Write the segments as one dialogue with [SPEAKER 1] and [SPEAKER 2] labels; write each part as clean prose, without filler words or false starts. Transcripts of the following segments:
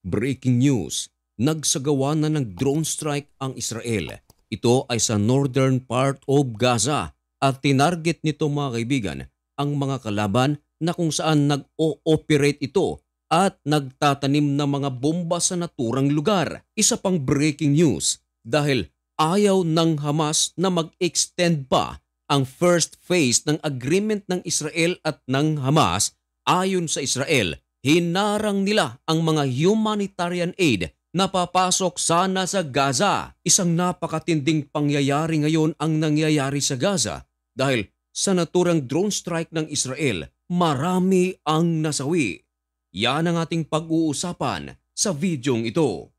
[SPEAKER 1] Breaking news, nagsagawa na ng drone strike ang Israel. Ito ay sa northern part of Gaza at tinarget nito mga kaibigan ang mga kalaban na kung saan nag-o-operate ito at nagtatanim ng mga bomba sa naturang lugar. Isa pang breaking news dahil ayaw ng Hamas na mag-extend pa ang first phase ng agreement ng Israel at ng Hamas. Ayon sa Israel, hinarang nila ang mga humanitarian aid na papasok sana sa Gaza. Isang napakatinding pangyayari ngayon ang nangyayari sa Gaza dahil sa naturang drone strike ng Israel, marami ang nasawi. Yan ang ating pag-uusapan sa videong ito.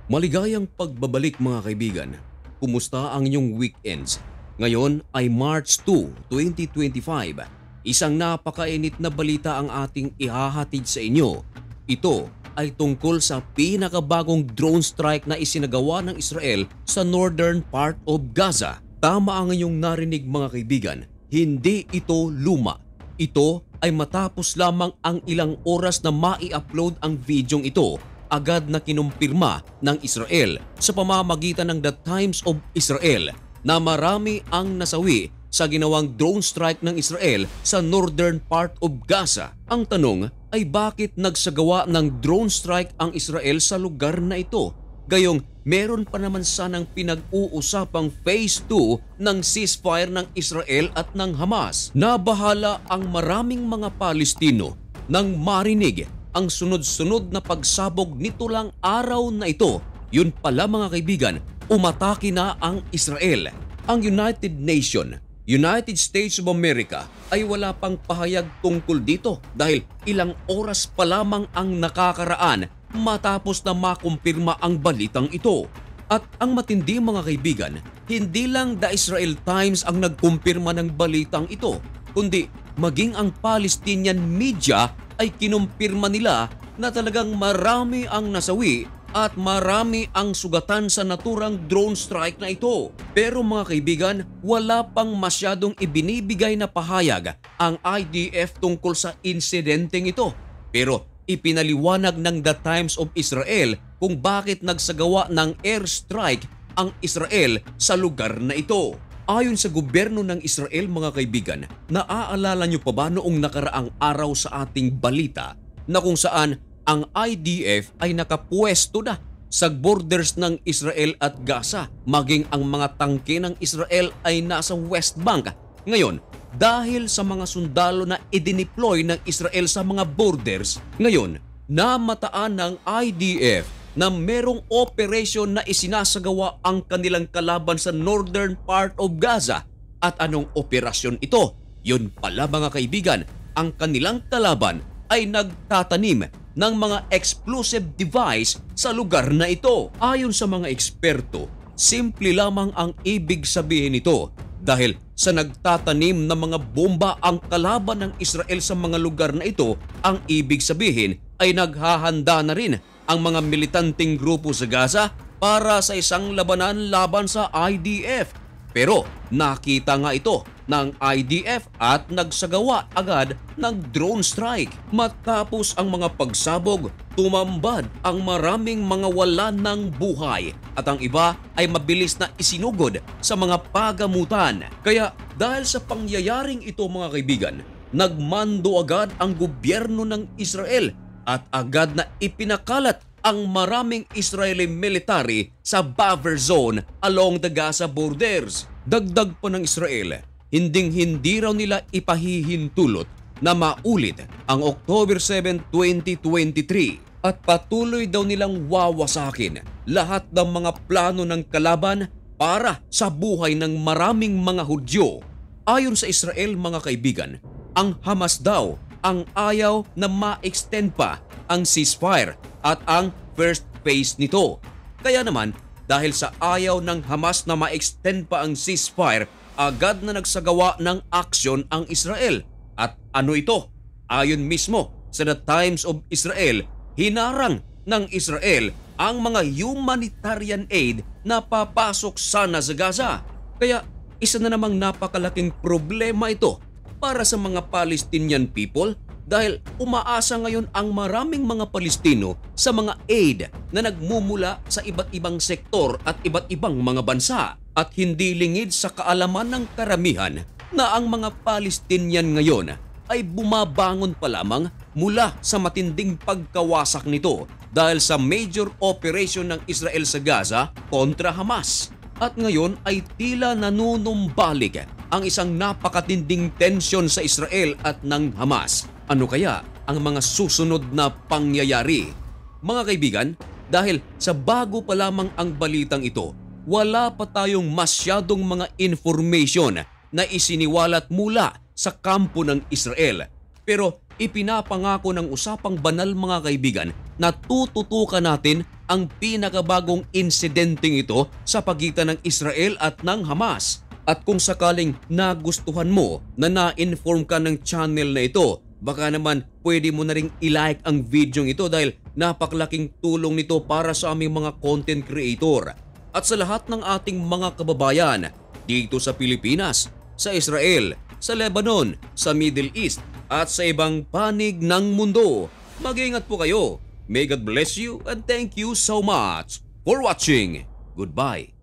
[SPEAKER 1] Maligayang pagbabalik mga kaibigan. Kumusta ang inyong weekends? Ngayon ay March 2, 2025. Isang napakainit na balita ang ating ihahatid sa inyo. Ito ay tungkol sa pinakabagong drone strike na isinagawa ng Israel sa northern part of Gaza. Tama ang inyong narinig mga kaibigan. Hindi ito luma. Ito ay matapos lamang ang ilang oras na mai-upload ang videong ito. Agad na kinumpirma ng Israel sa pamamagitan ng The Times of Israel na marami ang nasawi sa ginawang drone strike ng Israel sa northern part of Gaza. Ang tanong ay bakit nagsagawa ng drone strike ang Israel sa lugar na ito? Gayong meron pa naman sanang pinag-uusapang phase 2 ng ceasefire ng Israel at ng Hamas. Nabahala ang maraming mga Palestino nang marinig ang sunod-sunod na pagsabog nito lang araw na ito. Yun pala mga kaibigan, umatake na ang Israel. Ang United States of America ay wala pang pahayag tungkol dito dahil ilang oras pa lamang ang nakakaraan matapos na makumpirma ang balitang ito. At ang matindi mga kaibigan, hindi lang The Israel Times ang nagkumpirma ng balitang ito, kundi maging ang Palestinian media ay kinumpirma nila na talagang marami ang nasawi at marami ang sugatan sa naturang drone strike na ito. Pero mga kaibigan, wala pang masyadong ibinibigay na pahayag ang IDF tungkol sa insidenteng ito. Pero ipinaliwanag ng The Times of Israel kung bakit nagsagawa ng airstrike ang Israel sa lugar na ito. Ayon sa gobyerno ng Israel mga kaibigan, naaalala nyo pa ba noong nakaraang araw sa ating balita na kung saan ang IDF ay nakapwesto na sa borders ng Israel at Gaza, maging ang mga tangke ng Israel ay nasa West Bank. Ngayon, dahil sa mga sundalo na idineploy ng Israel sa mga borders, ngayon namataan ng IDF na merong operation na isinasagawa ang kanilang kalaban sa northern part of Gaza. At anong operasyon ito? Yun pala mga kaibigan, ang kanilang kalaban ay nagtatanim ng mga explosive device sa lugar na ito. Ayon sa mga eksperto, simple lamang ang ibig sabihin nito dahil sa nagtatanim ng mga bomba ang kalaban ng Israel sa mga lugar na ito, ang ibig sabihin ay naghahanda na rin ang mga militanteng grupo sa Gaza para sa isang labanan laban sa IDF. Pero nakita nga ito ng IDF at nagsagawa agad ng drone strike. Matapos ang mga pagsabog, tumambad ang maraming mga wala ng buhay at ang iba ay mabilis na isinugod sa mga pagamutan. Kaya dahil sa pangyayaring ito mga kaibigan, nagmando agad ang gobyerno ng Israel at agad na ipinakalat ang maraming Israeli military sa buffer zone along the Gaza borders. Dagdag pa ng Israel, hindi raw nila ipahihintulot na maulit ang October 7, 2023 At patuloy daw nilang wawasakin lahat ng mga plano ng kalaban para sa buhay ng maraming mga Hudyo. Ayon sa Israel mga kaibigan, ang Hamas daw ang ayaw na ma-extend pa ang ceasefire at ang first phase nito. Kaya naman, dahil sa ayaw ng Hamas na ma-extend pa ang ceasefire, agad na nagsagawa ng aksyon ang Israel. At ano ito? Ayon mismo sa The Times of Israel, hinarang ng Israel ang mga humanitarian aid na papasok sana sa Gaza. Kaya isa na namang napakalaking problema ito para sa mga Palestinian people dahil umaasa ngayon ang maraming mga Palestino sa mga aid na nagmumula sa iba't ibang sektor at iba't ibang mga bansa at hindi lingid sa kaalaman ng karamihan na ang mga Palestinian ngayon ay bumabangon pa lamang mula sa matinding pagkawasak nito dahil sa major operation ng Israel sa Gaza kontra Hamas. At ngayon ay tila nanunumbalik ang isang napakatinding tensyon sa Israel at ng Hamas. Ano kaya ang mga susunod na pangyayari? Mga kaibigan, dahil sa bago pa lamang ang balitang ito, wala pa tayong masyadong mga information na isiniwalat mula sa kampo ng Israel. Pero ipinapangako ng usapang banal mga kaibigan na tututukan natin ang pinakabagong insidenteng ito sa pagitan ng Israel at ng Hamas. At kung sakaling nagustuhan mo na na-inform ka ng channel na ito, baka naman pwede mo na ring i-like ang video ito dahil napakalaking tulong nito para sa aming mga content creator. At sa lahat ng ating mga kababayan dito sa Pilipinas, sa Israel, sa Lebanon, sa Middle East at sa ibang panig ng mundo, mag-ingat po kayo. May God bless you and thank you so much for watching. Goodbye.